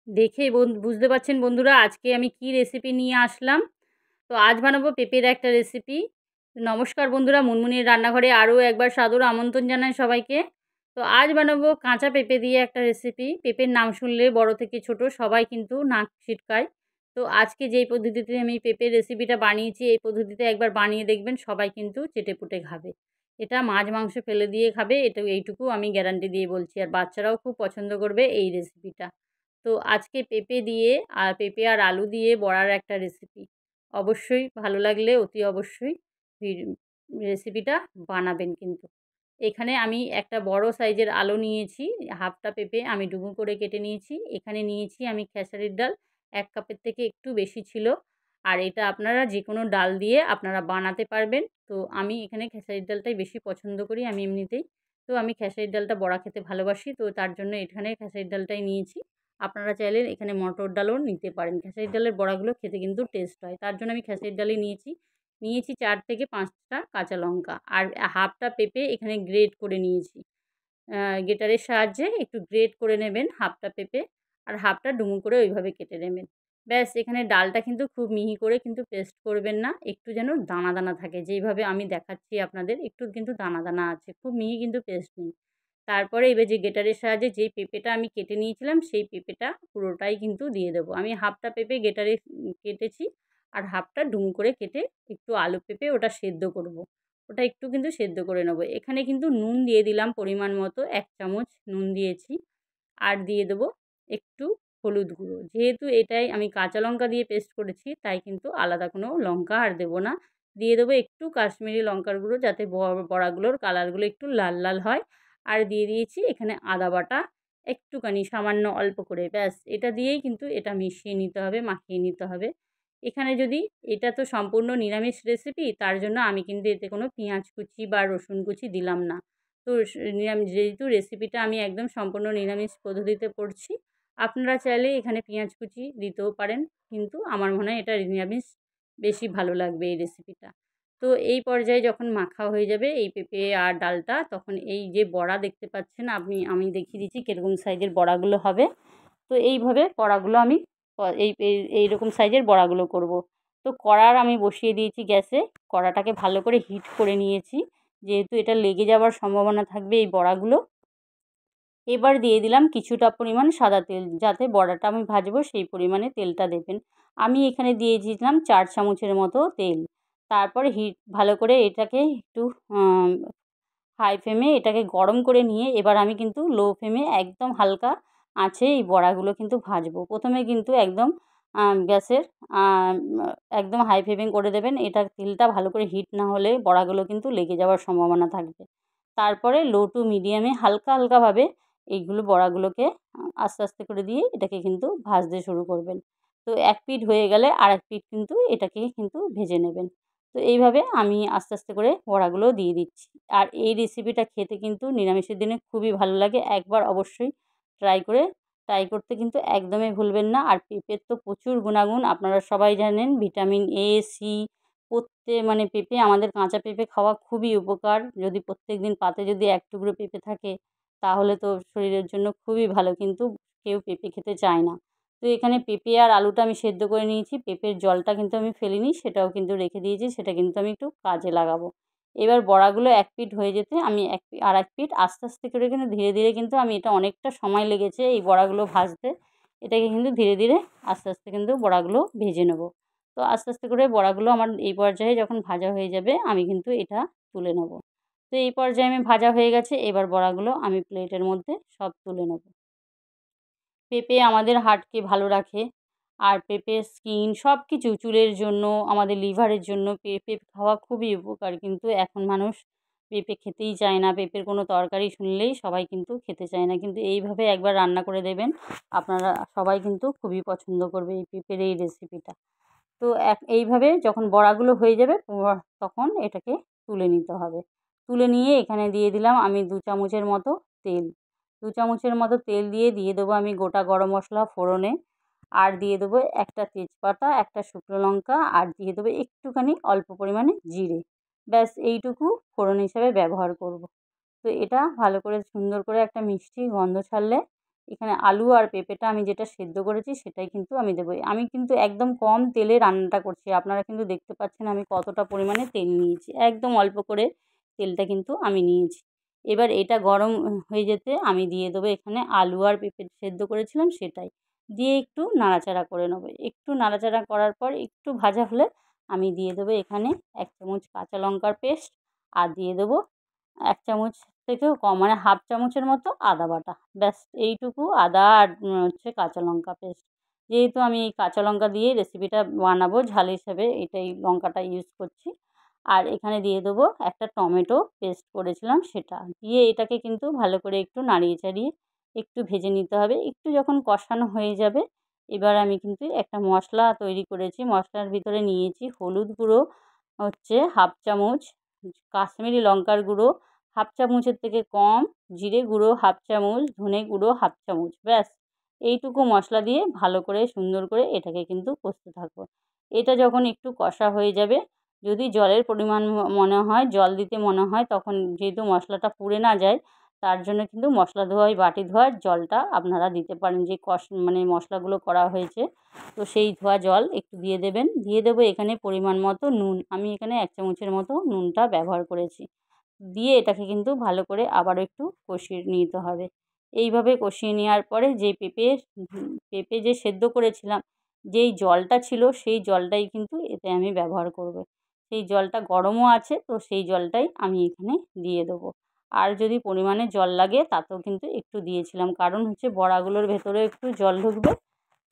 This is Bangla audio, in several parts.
দেখেই বুঝতে পারছেন বন্ধুরা আজকে আমি কি রেসিপি নিয়ে আসলাম। তো আজ বানাবো পেঁপের একটা রেসিপি। নমস্কার বন্ধুরা, মুনমুনির রান্নাঘরে আরও একবার সাদর আমন্ত্রণ জানাই সবাইকে। তো আজ বানাবো কাঁচা পেঁপে দিয়ে একটা রেসিপি। পেঁপের নাম শুনলে বড় থেকে ছোট সবাই কিন্তু নাক ছিটকায়। তো আজকে যেই পদ্ধতিতে আমি পেঁপের রেসিপিটা বানিয়েছি, এই পদ্ধতিতে একবার বানিয়ে দেখবেন, সবাই কিন্তু চেটেপুটে খাবে। এটা মাছ মাংস ফেলে দিয়ে খাবে, এইটুকু আমি গ্যারান্টি দিয়ে বলছি। আর বাচ্চারাও খুব পছন্দ করবে এই রেসিপিটা। তো আজকে পেঁপে আর আলু দিয়ে বড়ার একটা রেসিপি। অবশ্যই ভালো লাগলে অতি অবশ্যই রেসিপিটা বানাবেন কিন্তু। এখানে আমি একটা বড় সাইজের আলু নিয়েছি, হাফটা পেঁপে আমি ডুমো করে কেটে নিয়েছি। এখানে নিয়েছি আমি খেসারির ডাল, ১ কাপের থেকে একটু বেশি ছিল। আর এটা আপনারা যেকোনো ডাল দিয়ে আপনারা বানাতে পারবেন। তো আমি এখানে খেসারির ডালটাই বেশি পছন্দ করি আমি এমনিতেই। তো আমি খেসারির ডালটা বড়া খেতে ভালোবাসি, তো তার জন্য এখানে খেসারির ডালটাই নিয়েছি। আপনারা চাইলে এখানে মটর ডালও নিতে পারেন। খেসারির ডালের বড়াগুলো খেতে কিন্তু টেস্ট হয়। তার জন্য আমি খেসারির ডালই নিয়েছি। নিয়েছি ৪ থেকে ৫টা কাঁচা লঙ্কা। আর হাফটা পেঁপে এখানে গ্রেট করে নিয়েছি। গ্রেটারের সাহায্যে একটু গ্রেট করে নেবেন হাফটা পেঁপে, আর হাফটা ডুমো করে ওইভাবে কেটে নেবেন। ব্যাস, এখানে ডালটা কিন্তু খুব মিহি করে কিন্তু পেস্ট করবেন না। একটু যেন দানা, দানা থাকে। যেইভাবে আমি দেখাচ্ছি আপনাদের, একটু কিন্তু দানা, দানা আছে। খুব মিহি কিন্তু পেস্ট নেই। তারপরে এবার যে গ্রেটারের সাহায্যে যেই পেঁপেটা আমি কেটে নিয়েছিলাম, সেই পেঁপেটা পুরোটাই কিন্তু দিয়ে দেবো। আমি হাফটা পেঁপে গ্রেটারে কেটেছি, আর হাফটা ডুমো করে কেটে একটু আলু পেঁপে ওটা সেদ্ধ করব। ওটা একটু কিন্তু সেদ্ধ করে নেব। এখানে কিন্তু নুন দিয়ে দিলাম পরিমাণ মতো, ১ চামচ নুন দিয়েছি। আর দিয়ে দেবো একটু হলুদ গুঁড়ো। যেহেতু এটাই আমি কাঁচা লঙ্কা দিয়ে পেস্ট করেছি, তাই কিন্তু আলাদা কোনো লঙ্কা আর দেবো না। দিয়ে দেবো একটু কাশ্মীরি লঙ্কার গুঁড়ো, যাতে বড়াগুলোর কালারগুলো একটু লাল, লাল হয়। আর দিয়ে দিয়েছি এখানে আদা বাটা একটুখানি, সামান্য অল্প করে। ব্যাস, এটা দিয়েই কিন্তু এটা মিশিয়ে নিতে হবে, মাখিয়ে নিতে হবে। এখানে যদি, এটা তো সম্পূর্ণ নিরামিষ রেসিপি, তার জন্য আমি কিন্তু এতে কোনো পেঁয়াজ কুচি বা রসুন কুচি দিলাম না। তো নিরামিষ যেহেতু রেসিপিটা আমি একদম সম্পূর্ণ নিরামিষ পদ্ধতিতে করছি, আপনারা চাইলে এখানে পেঁয়াজ কুচি দিতেও পারেন। কিন্তু আমার মনে হয় এটা নিরামিষ বেশি ভালো লাগবে এই রেসিপিটা। তো এই পর্যায়ে যখন মাখা হয়ে যাবে এই পেঁপে আর ডালটা, তখন এই যে বড়া দেখতে পাচ্ছেন আমি দেখিয়ে দিচ্ছি কীরকম সাইজের বড়াগুলো হবে। তো এইভাবে বড়াগুলো আমি এইরকম সাইজের বড়াগুলো করব। তো কড়ার আমি বসিয়ে দিয়েছি গ্যাসে। কড়াটাকে ভালো করে হিট করে নিয়েছি, যেহেতু এটা লেগে যাওয়ার সম্ভাবনা থাকবে এই বড়াগুলো। এবার দিয়ে দিলাম কিছুটা পরিমাণ সাদা তেল, যাতে বড়াটা আমি ভাজবো সেই পরিমাণে তেলটা দেবেন। আমি এখানে দিয়ে দিয়েছিলাম ৪ চামচের মতো তেল। তারপরে ভালো করে এটাকে একটু হাই ফ্লেমে এটাকে গরম করে নিয়ে, এবার আমি কিন্তু লো ফ্লেমে একদম হালকা আঁচে এই বড়াগুলো কিন্তু ভাজবো। প্রথমে কিন্তু একদম গ্যাসের একদম হাই ফ্লেমে করে দেবেন। এটা তেলটা ভালো করে হিট না হলে বড়াগুলো কিন্তু লেগে যাওয়ার সম্ভাবনা থাকবে। তারপরে লো টু মিডিয়ামে হালকা, হালকাভাবে এইগুলো বড়াগুলোকে আস্তে, আস্তে করে দিয়ে এটাকে কিন্তু ভাজতে শুরু করবেন। তো এক পিঠ হয়ে গেলে আরেক পিঠ কিন্তু এটাকে কিন্তু ভেজে নেবেন। তো এইভাবে আমি আস্তে, আস্তে করে বড়াগুলো দিয়ে দিচ্ছি। আর এই রেসিপিটা খেতে কিন্তু নিরামিষের দিনে খুবই ভালো লাগে। একবার অবশ্যই ট্রাই করতে কিন্তু একদমই ভুলবেন না। আর পেঁপের তো প্রচুর গুণাগুণ, আপনারা সবাই জানেন। ভিটামিন এ, সি, মানে পেঁপে, আমাদের কাঁচা পেঁপে খাওয়া খুবই উপকার। যদি প্রত্যেকদিন পাতে যদি ১ টুকরো পেঁপে থাকে, তাহলে তো শরীরের জন্য খুবই ভালো। কিন্তু কেউ পেঁপে খেতে চায় না। তো এখানে পেঁপে আর আলুটা আমি সেদ্ধ করে নিয়েছি। পেঁপের জলটা কিন্তু আমি ফেলিনি, সেটাও কিন্তু রেখে দিয়েছি। সেটা কিন্তু আমি একটু কাজে লাগাবো। এবার বড়াগুলো এক পিঠ হয়ে যেতে আমি আরেক পিঠ আস্তে, আস্তে করে কিন্তু ধীরে, ধীরে কিন্তু আমি, এটা অনেকটা সময় লেগেছে এই বড়াগুলো ভাজতে। এটাকে কিন্তু ধীরে, ধীরে আস্তে, আস্তে কিন্তু বড়াগুলো ভেজে নেব। তো আস্তে, আস্তে করে বড়াগুলো আমার এই পর্যায়ে যখন ভাজা হয়ে যাবে, আমি কিন্তু এটা তুলে নেব। তো এই পর্যায়ে আমি ভাজা হয়ে গেছে। এবার বড়াগুলো আমি প্লেটের মধ্যে সব তুলে নেব। পেঁপে আমাদের হার্টকে ভালো রাখে। আর পেঁপের স্কিন সব কিছু, চুলের জন্য, আমাদের লিভারের জন্য পেঁপে খাওয়া খুবই উপকার। কিন্তু এখন মানুষ পেঁপে খেতেই চায় না। পেঁপের কোনো তরকারি শুনলেই সবাই কিন্তু খেতে চায় না। কিন্তু এইভাবে একবার রান্না করে দেবেন, আপনারা সবাই কিন্তু খুবই পছন্দ করবে এই পেঁপের এই রেসিপিটা। তো এইভাবে যখন বড়াগুলো হয়ে যাবে, তখন এটাকে তুলে নিতে হবে। তুলে নিয়ে এখানে দিয়ে দিলাম আমি ২ চামচের মতো তেল। ২ চামচের মতো তেল দিয়ে দেবো আমি গোটা গরম মশলা ফোড়নে। আর দিয়ে দেবো একটা তেজপাতা, একটা শুকনো লঙ্কা, আর দিয়ে দেবো একটুখানি অল্প পরিমাণে জিরে। ব্যাস, এইটুকু ফোড়ন হিসাবে ব্যবহার করব। তো এটা ভালো করে সুন্দর করে একটা মিষ্টি গন্ধ ছাড়লে এখানে আলু আর পেঁপেটা আমি যেটা সেদ্ধ করেছি সেটাই কিন্তু আমি দেবো। আমি কিন্তু একদম কম তেলে রান্নাটা করছি। আপনারা কিন্তু দেখতে পাচ্ছেন আমি কতটা পরিমাণে তেল নিয়েছি। একদম অল্প করে তেলটা কিন্তু আমি নিয়েছি। এবার এটা গরম হয়ে যেতে আমি দিয়ে দেবো এখানে আলু আর পেঁপে সেদ্ধ করেছিলাম সেটাই। দিয়ে একটু নাড়াচাড়া করে নেবো। একটু নাড়াচাড়া করার পর একটু ভাজা হলে আমি দিয়ে দেবো এখানে 1 চামচ কাঁচা লঙ্কার পেস্ট আর দিয়ে দেবো 1 চামচ থেকেও কম মানে হাফ চামচের মতো আদা বাটা। ব্যাস এইটুকু আদা আর হচ্ছে কাঁচা লঙ্কা পেস্ট। যেহেতু আমি এই কাঁচা লঙ্কা দিয়েই রেসিপিটা বানাবো ঝাল হিসেবে এটাই লঙ্কাটা ইউজ করছি। আর এখানে দিয়ে দেবো একটা টমেটো পেস্ট করেছিলাম সেটা। দিয়ে এটাকে কিন্তু ভালো করে একটু নাড়িয়ে চাড়িয়ে একটু ভেজে নিতে হবে। একটু যখন কষানো হয়ে যাবে এবার আমি কিন্তু একটা মশলা তৈরি করেছি। মশলার ভিতরে নিয়েছি হলুদ গুঁড়ো হচ্ছে হাফ চামচ, কাশ্মীরি লঙ্কার গুঁড়ো হাফ চামচের থেকে কম, জিরে গুঁড়ো হাফ চামচ, ধনে গুঁড়ো হাফ চামচ। ব্যাস এইটুকু মশলা দিয়ে ভালো করে সুন্দর করে এটাকে কিন্তু কষতে থাকবো। এটা যখন একটু কষা হয়ে যাবে, যদি জলের পরিমাণ মনে হয় জল দিতে মনে হয় তখন যেহেতু মশলাটা পুড়ে না যায় তার জন্য কিন্তু মশলা ধোয়া বাটি ধোয়ার জলটা আপনারা দিতে পারেন। যে মানে মশলাগুলো করা হয়েছে তো সেই ধোয়া জল একটু দিয়ে দেবেন। দিয়ে দেবো এখানে পরিমাণ মতো নুন। আমি এখানে 1 চামচের মতো নুনটা ব্যবহার করেছি। দিয়ে এটাকে কিন্তু ভালো করে আবারও একটু কষিয়ে নিতে হবে। এইভাবে কষিয়ে নেওয়ার পরে যে পেঁপে যে সেদ্ধ করেছিলাম, যেই জলটা ছিল সেই জলটাই কিন্তু এতে আমি ব্যবহার করব। সেই জলটা গরমও আছে তো সেই জলটাই আমি এখানে দিয়ে দেবো। আর যদি পরিমাণে জল লাগে তাতেও কিন্তু একটু দিয়েছিলাম। কারণ হচ্ছে বড়াগুলোর ভেতরে একটু জল ঢুকবে।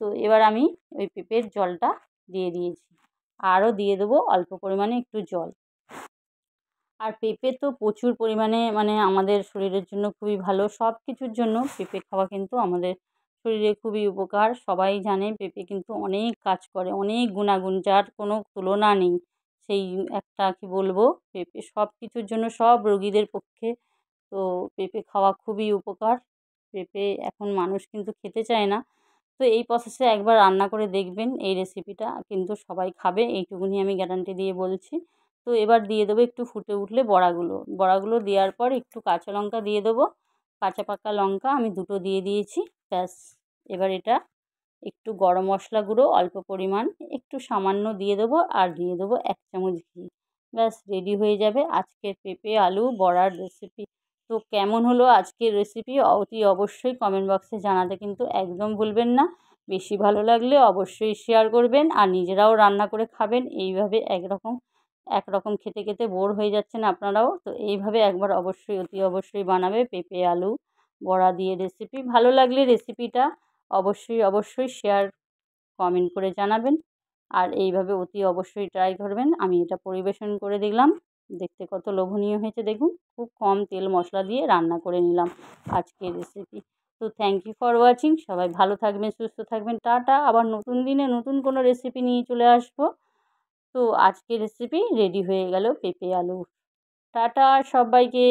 তো এবার আমি ওই পেঁপের জলটা দিয়ে দিয়েছি। আরও দিয়ে দেবো অল্প পরিমাণে একটু জল। আর পেঁপে তো প্রচুর পরিমাণে মানে আমাদের শরীরের জন্য খুবই ভালো। সব কিছুর জন্য পেঁপে খাওয়া কিন্তু আমাদের শরীরে খুবই উপকার। সবাই জানে পেঁপে কিন্তু অনেক কাজ করে, অনেক গুণাগুণ যার কোনো তুলনা নেই। সেই একটা কী বলবো, পেঁপে সব কিছুর জন্য সব রোগীদের পক্ষে তো পেঁপে খাওয়া খুবই উপকার। পেঁপে এখন মানুষ কিন্তু খেতে চায় না। তো এই প্রসেসে একবার রান্না করে দেখবেন, এই রেসিপিটা কিন্তু সবাই খাবে এইটুকুনি আমি গ্যারান্টি দিয়ে বলছি। তো এবার দিয়ে দেবো একটু ফুটে উঠলে বড়াগুলো। বড়াগুলো দেওয়ার পর একটু কাঁচা লঙ্কা দিয়ে দেবো। কাঁচা পাকা লঙ্কা আমি 2টো দিয়ে দিয়েছি। ব্যাস এবার এটা একটু গরম মশলা গুঁড়ো অল্প পরিমাণ একটু সামান্য দিয়ে দেবো আর দিয়ে দেবো 1 চামচ ঘি। ব্যাস রেডি হয়ে যাবে আজকের পেঁপে আলু বড়ার রেসিপি। তো কেমন হলো আজকের রেসিপি অতি অবশ্যই কমেন্ট বক্সে জানাতে কিন্তু একদম ভুলবেন না। বেশি ভালো লাগলে অবশ্যই শেয়ার করবেন আর নিজেরাও রান্না করে খাবেন। এইভাবে একরকম খেতে খেতে বোর হয়ে যাচ্ছেন আপনারাও। তো এইভাবে একবার অবশ্যই অতি অবশ্যই বানাবে পেঁপে আলু বড়া দিয়ে রেসিপি। ভালো লাগলে রেসিপিটা অবশ্যই শেয়ার কমেন্ট করে জানাবেন। আর এইভাবে অতি অবশ্যই ট্রাই করবেন। আমি এটা পরিবেশন করে দেখলাম। দেখতে কত লোভনীয় হয়েছে দেখুন। খুব কম তেল মশলা দিয়ে রান্না করে নিলাম আজকের রেসিপি। তো থ্যাংক ইউ ফর ওয়াচিং। সবাই ভালো থাকবেন, সুস্থ থাকবেন। টাটা। আবার নতুন দিনে নতুন কোনো রেসিপি নিয়ে চলে আসবো। তো আজকের রেসিপি রেডি হয়ে গেল পেঁপে আলু। টাটা সবাইকে।